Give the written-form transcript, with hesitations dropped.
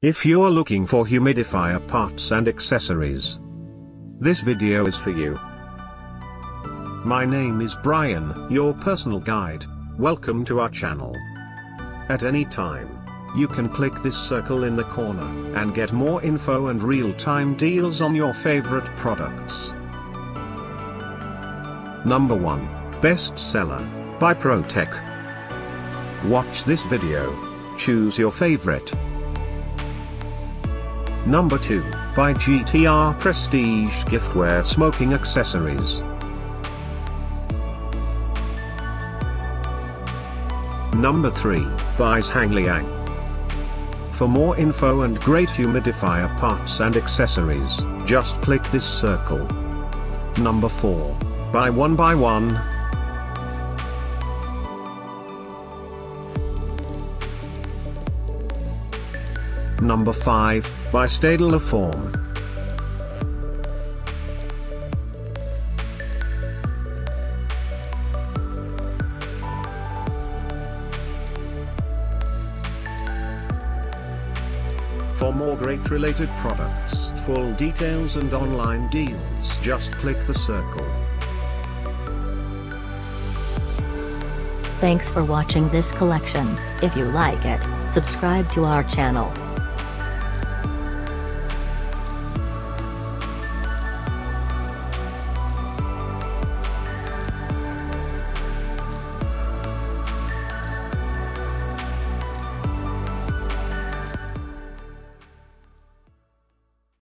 If you're looking for humidifier parts and accessories, this video is for you. My name is Brian, your personal guide. Welcome to our channel. At any time, you can click this circle in the corner and get more info and real-time deals on your favorite products. Number 1, Bestseller, by Protec. Watch this video. Choose your favorite. Number 2, by GTR-Prestige Giftware Smoking Accessories. Number 3, by zhangliang. For more info and great humidifier parts and accessories, just click this circle. Number 4, by 1x1. Number 5, by STADLERFORM. For more great related products, full details and online deals, just click the circle. Thanks for watching this collection. If you like it, subscribe to our channel.